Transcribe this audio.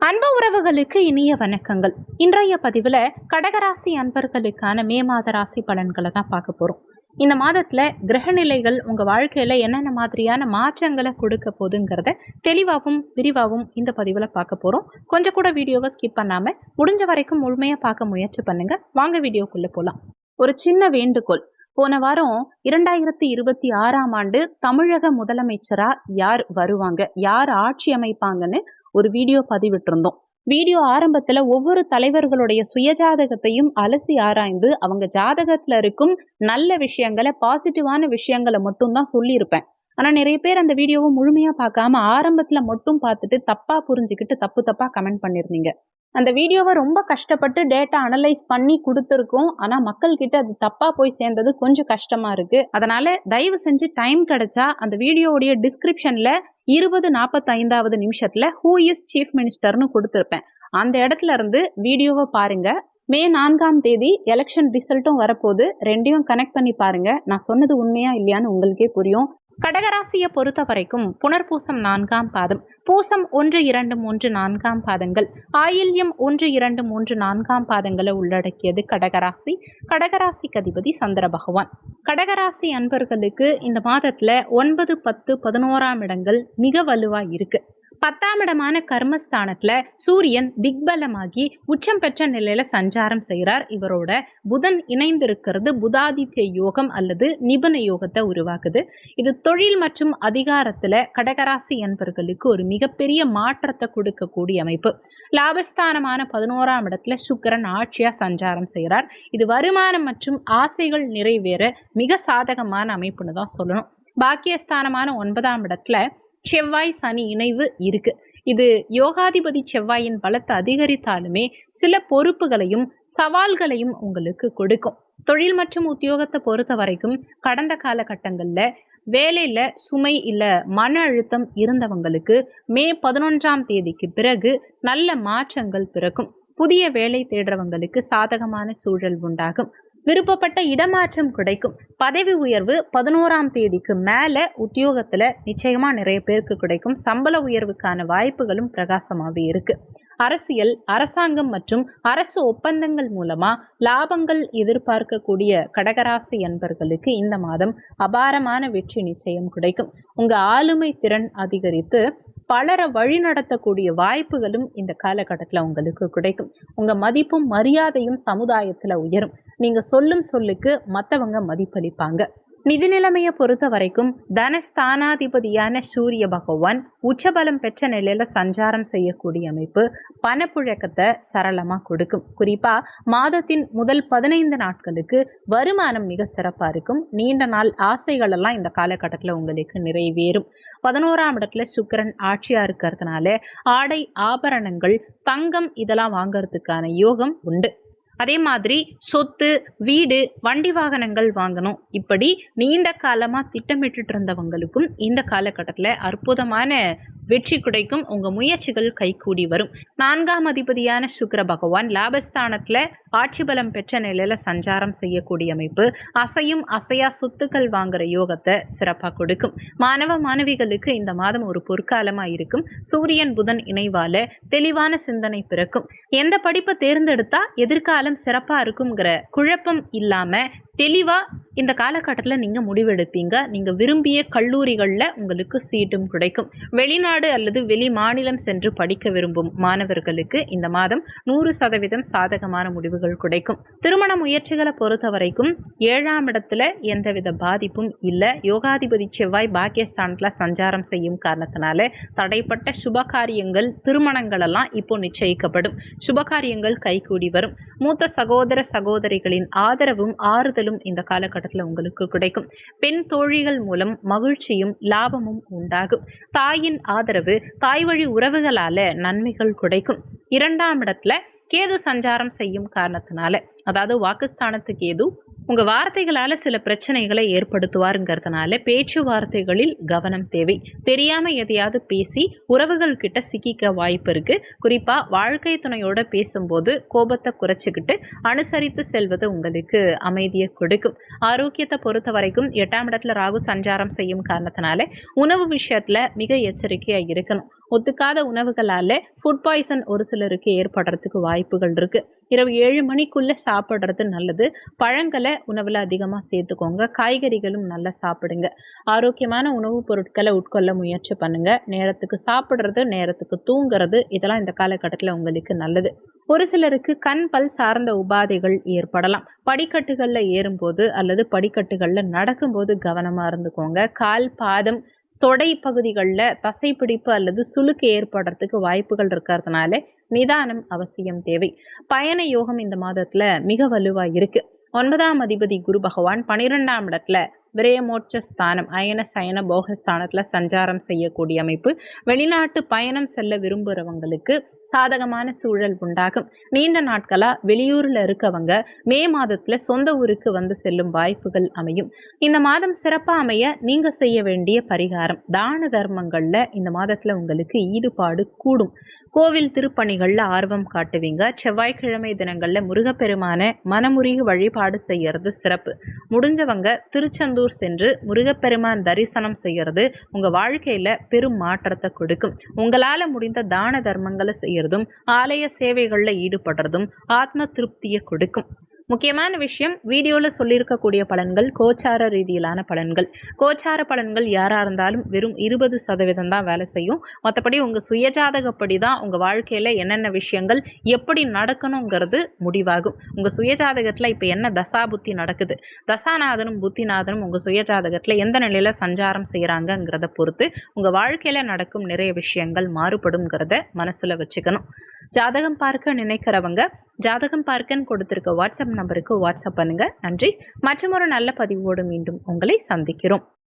அன்பு உறவுகளுக்கு இனிய வணக்கங்கள். இன்றைய பதிவில் கடகராசி அன்பர்களுக்கான மே மாத ராசி பலன்களை தான் பார்க்க போகிறோம். இந்த மாதத்தில் கிரகநிலைகள் உங்கள் வாழ்க்கையில் என்னென்ன மாதிரியான மாற்றங்களை கொடுக்க போகுதுங்கிறத தெளிவாகவும் விரிவாகவும் இந்த பதிவில் பார்க்க போகிறோம். கொஞ்சம் கூட வீடியோவை ஸ்கிப் பண்ணாமல் முடிஞ்ச வரைக்கும் முழுமையாக பார்க்க முயற்சி பண்ணுங்கள். வாங்க வீடியோக்குள்ளே போகலாம். ஒரு சின்ன வேண்டுகோள். போன வாரம் 2026ஆம் ஆண்டு தமிழக முதலமைச்சராக யார் வருவாங்க, யார் ஆட்சி அமைப்பாங்கன்னு ஒரு வீடியோ பதிவிட்டிருந்தோம். வீடியோ ஆரம்பத்துல ஒவ்வொரு தலைவர்களுடைய சுயஜாதகத்தையும் அலசி ஆராய்ந்து அவங்க ஜாதகத்துல இருக்கும் நல்ல விஷயங்களை, பாசிட்டிவான விஷயங்களை மட்டும்தான் சொல்லியிருப்பேன். ஆனா நிறைய பேர் அந்த வீடியோவை முழுமையா பார்க்காம ஆரம்பத்துல மட்டும் பார்த்துட்டு தப்பா புரிஞ்சுக்கிட்டு தப்பா கமெண்ட் பண்ணிருந்தீங்க. அந்த வீடியோவை ரொம்ப கஷ்டப்பட்டு டேட்டா அனலைஸ் பண்ணி கொடுத்துருக்கோம். ஆனா மக்கள் கிட்ட அது தப்பா போய் சேர்ந்தது கொஞ்சம் கஷ்டமா இருக்கு. அதனால தயவு செஞ்சு டைம் கிடைச்சா அந்த வீடியோவுடைய டிஸ்கிரிப்ஷன்ல 20:45 நிமிஷத்துல ஹூ இஸ் சீஃப் மினிஸ்டர்னு கொடுத்துருப்பேன். அந்த இடத்துல இருந்து வீடியோவை பாருங்க. மே 4ஆம் தேதி எலெக்ஷன் ரிசல்ட்டும் வரப்போகுது. ரெண்டையும் கனெக்ட் பண்ணி பாருங்க. நான் சொன்னது உண்மையா இல்லையான்னு உங்களுக்கே புரியும். கடகராசியை பொறுத்த வரைக்கும் புனர்பூசம் 4ஆம் பாதம், பூசம் 1, 2, 3, 4ஆம் பாதங்கள், ஆயில்யம் 1, 2, 3, 4ஆம் பாதங்களை உள்ளடக்கியது கடகராசி. கடகராசிக்கு அதிபதி சந்திர பகவான். கடகராசி அன்பர்களுக்கு இந்த மாதத்துல 9, 10, 11ஆம் இடங்கள் மிக வலுவா இருக்கு. 10ஆம் இடமான கர்மஸ்தானத்துல சூரியன் திக்பலமாகி உச்சம் பெற்ற நிலையில சஞ்சாரம் செய்கிறார். இவரோட புதன் இணைந்திருக்கிறது புதாதித்ய யோகம் அல்லது நிபுண யோகத்தை உருவாக்குது. இது தொழில் மற்றும் அதிகாரத்துல கடகராசி என்பர்களுக்கு ஒரு மிகப்பெரிய மாற்றத்தை கொடுக்கக்கூடிய அமைப்பு. லாபஸ்தானமான 11ஆம் இடத்துல சுக்கிரன் ஆட்சியா சஞ்சாரம் செய்கிறார். இது வருமானம் மற்றும் ஆசைகள் நிறைவேற மிக சாதகமான அமைப்புன்னு தான் சொல்லணும். பாக்கியஸ்தானமான 9ஆம் இடத்துல செவ்வாய் சனி இணைவு இருக்கு. இது யோகாதிபதி செவ்வாயின் பலத்தை அதிகரித்தாலுமே சில பொறுப்புகளையும் சவால்களையும் உங்களுக்கு கொடுக்கும். தொழில் மற்றும் உத்தியோகத்தை பொறுத்த வரைக்கும் கடந்த காலகட்டங்கள்ல வேலையில சுமை இல்ல மன அழுத்தம் இருந்தவங்களுக்கு மே 11ஆம் தேதிக்கு பிறகு நல்ல மாற்றங்கள் பிறக்கும். புதிய வேலை தேடுறவங்களுக்கு சாதகமான சூழல் உண்டாகும். விருப்பப்பட்ட இடமாற்றம் கிடைக்கும். பதவி உயர்வு 11ஆம் தேதிக்கு மேல உத்தியோகத்துல நிச்சயமா நிறைய பேருக்கு கிடைக்கும். சம்பள உயர்வுக்கான வாய்ப்புகளும் பிரகாசமாகவே இருக்கு. அரசியல், அரசாங்கம் மற்றும் அரசு ஒப்பந்தங்கள் மூலமா லாபங்கள் எதிர்பார்க்கக்கூடிய கடகராசி என்பர்களுக்கு இந்த மாதம் அபாரமான வெற்றி நிச்சயம் கிடைக்கும். உங்க ஆளுமை திறன் அதிகரித்து பலரை வழி நடத்தக்கூடிய வாய்ப்புகளும் இந்த காலகட்டத்தில் உங்களுக்கு கிடைக்கும். உங்க மதிப்பும் மரியாதையும் சமுதாயத்துல உயரும். நீங்க சொல்லும் சொல்லுக்கு மற்றவங்க மதிப்பளிப்பாங்க. நிதி நிலைமையை பொறுத்த வரைக்கும் தனஸ்தானாதிபதியான சூரிய பகவான் உச்சபலம் பெற்ற நிலையில சஞ்சாரம் செய்யக்கூடிய அமைப்பு பணப்புழக்கத்தை சரளமா கொடுக்கும். குறிப்பா மாதத்தின் முதல் 15 நாட்களுக்கு வருமானம் மிக சிறப்பா இருக்கும். நீண்ட நாள் ஆசைகள் எல்லாம் இந்த காலகட்டத்தில் உங்களுக்கு நிறைவேறும். 11ஆம் இடத்துல சுக்கிரன் ஆட்சியா இருக்கிறதுனால ஆடை ஆபரணங்கள், தங்கம் இதெல்லாம் வாங்கறதுக்கான யோகம் உண்டு. அதே மாதிரி சொத்து, வீடு, வண்டி வாகனங்கள் வாங்கணும், இப்படி நீண்ட காலமா திட்டமிட்டு இருந்தவங்களுக்கும் இந்த காலகட்டத்தில் அற்புதமான வெற்றி கிடைக்கும். உங்க முயற்சிகள் கைகூடி வரும். 4ஆம் அதிபதியான சுக்கிர பகவான் லாபஸ்தானத்துல ஆட்சி பலம் பெற்ற நிலையில சஞ்சாரம் செய்யக்கூடிய அமைப்பு அசையும் அசையா சொத்துக்கள் வாங்குற யோகத்தை சிறப்பா கொடுக்கும். மாணவ மாணவிகளுக்கு இந்த மாதம் ஒரு பொற்காலமா இருக்கும். சூரியன் புதன் இணைவால தெளிவான சிந்தனை பிறக்கும். எந்த படிப்பை தேர்ந்தெடுத்தா எதிர்காலம் சிறப்பா இருக்குங்கிற குழப்பம் இல்லாம தெளிவா இந்த காலகட்டத்தில் நீங்க முடிவெடுப்பீங்க. நீங்க விரும்பிய கல்லூரிகள்ல உங்களுக்கு சீட்டும் கிடைக்கும். வெளிநாடு அல்லது வெளி மாநிலம் சென்று படிக்க விரும்பும் மாணவர்களுக்கு இந்த மாதம் 100% சாதகமான முடிவுகள் கிடைக்கும். திருமண முயற்சிகளை பொறுத்த வரைக்கும் 7ஆம் இடத்துல எந்தவித பாதிப்பும் இல்லை. யோகாதிபதி செவ்வாய் பாக்கியஸ்தானத்துல சஞ்சாரம் செய்யும் காரணத்தினால தடைப்பட்ட சுபகாரியங்கள், திருமணங்கள் எல்லாம் இப்போ நிச்சயிக்கப்படும். சுபகாரியங்கள் கைகூடி வரும். மூத்த சகோதர சகோதரிகளின் ஆதரவும் ஆறுதலும் இந்த காலகட்டத்தில் உங்களுக்கு கிடைக்கும். பெண் தோழிகள் மூலம் மகிழ்ச்சியும் லாபமும் உண்டாகும். தாயின் ஆதரவு, தாய் வழி உறவுகளால நன்மைகள் கிடைக்கும். 2ஆம் இடத்துல கேது சஞ்சாரம் செய்யும் காரணத்தினால, அதாவது வாக்குஸ்தானத்து கேது உங்க வார்த்தைகளால சில பிரச்சனைகளை ஏற்படுத்துவாருங்கிறதுனால பேச்சுவார்த்தைகளில் கவனம் தேவை. தெரியாம எதையாவது பேசி உறவுகள் கிட்ட சிக்கிக்க வாய்ப்பு இருக்கு. குறிப்பா வாழ்க்கை துணையோட பேசும்போது கோபத்தை குறைச்சிக்கிட்டு அனுசரித்து செல்வது உங்களுக்கு அமைதியை கொடுக்கும். ஆரோக்கியத்தை பொறுத்த வரைக்கும் 8ஆம் இடத்துல ராகு சஞ்சாரம் செய்யும் காரணத்தினால உணவு விஷயத்துல மிக எச்சரிக்கையா இருக்கணும். ஒத்துக்காத உணவுகளால் ஃபுட் பாய்சன் ஒரு சிலருக்கு ஏற்படுறதுக்கு வாய்ப்புகள் இருக்குது. இரவு 7 மணிக்குள்ளே சாப்பிட்றது நல்லது. பழங்களை உணவில் அதிகமாக சேர்த்துக்கோங்க. காய்கறிகளும் நல்லா சாப்பிடுங்க. ஆரோக்கியமான உணவுப் பொருட்களை உட்கொள்ள முயற்சி பண்ணுங்கள். நேரத்துக்கு சாப்பிட்றது, நேரத்துக்கு தூங்குறது, இதெல்லாம் இந்த காலகட்டத்தில் உங்களுக்கு நல்லது. ஒரு சிலருக்கு கண் பல் சார்ந்த உபாதைகள் ஏற்படலாம். படிக்கட்டுகளில் ஏறும்போது அல்லது படிக்கட்டுகளில் நடக்கும்போது கவனமாக இருந்துக்கோங்க. கால், பாதம், தொடை பகுதிகளில் தசைப்பிடிப்பு அல்லது சுளுக்கு ஏற்படுறதுக்கு வாய்ப்புகள் இருக்கிறதுனால நிதானம் அவசியம் தேவை. பயண யோகம் இந்த மாதத்துல மிக வலுவா இருக்கு. 9ஆம் அதிபதி குரு பகவான் 12ஆம் இடத்துல விரயமோட்ச ஸ்தானம் அயன சயன போகஸ்தானத்துல சஞ்சாரம் செய்யக்கூடிய அமைப்பு. வெளிநாட்டு பயணம் செல்ல விரும்புகிறவங்களுக்கு சாதகமான சூழல் உண்டாகும். நீண்ட நாட்களா வெளியூர்ல இருக்கவங்க மே மாதத்துல சொந்த ஊருக்கு வந்து செல்லும் வாய்ப்புகள் அமையும். இந்த மாதம் சிறப்பா அமைய நீங்க செய்ய வேண்டிய பரிகாரம், தான தர்மங்கள்ல இந்த மாதத்துல உங்களுக்கு ஈடுபாடு கூடும். கோவில் திருப்பணிகள்ல ஆர்வம் காட்டுவீங்க. செவ்வாய்க்கிழமை தினங்கள்ல முருகப்பெருமான மனமுருகி வழிபாடு செய்யறது சிறப்பு. முடிஞ்சவங்க திருச்செந்தூர் சென்று முருகப்பெருமான் தரிசனம் செய்யறது உங்க வாழ்க்கையில பெரும் மாற்றத்தை கொடுக்கும். உங்களால முடிந்த தான தர்மங்களை செய்யறதும் ஆலய சேவைகள்ல ஈடுபடுறதும் ஆத்ம திருப்தியை கொடுக்கும். முக்கியமான விஷயம், வீடியோவில் சொல்லியிருக்கக்கூடிய பலன்கள் கோச்சார ரீதியிலான பலன்கள். கோச்சார பலன்கள் யாராக இருந்தாலும் வெறும் 20% தான் வேலை செய்யும். மற்றபடி உங்கள் சுயஜாதகப்படி தான் உங்கள் வாழ்க்கையில் என்னென்ன விஷயங்கள் எப்படி நடக்கணுங்கிறது முடிவாகும். உங்கள் சுயஜாதகத்தில் இப்போ என்ன தசாபுத்தி நடக்குது, தசாநாதனும் புத்திநாதனும் உங்கள் சுயஜாதகத்தில் எந்த நிலையில் சஞ்சாரம் செய்கிறாங்கங்கிறத பொறுத்து உங்கள் வாழ்க்கையில் நடக்கும் நிறைய விஷயங்கள் மாறுபடுங்கிறத மனசில் வச்சுக்கணும். ஜாதகம் பார்க்க நினைக்கிறவங்க ஜாதகம் பார்க்கன்னு கொடுத்திருக்க வாட்ஸ்அப் நம்பருக்கு வாட்ஸ்அப் பண்ணுங்க. நன்றி. மற்றும் ஒரு நல்ல பதிவோடு மீண்டும் உங்களை சந்திக்கிறோம்.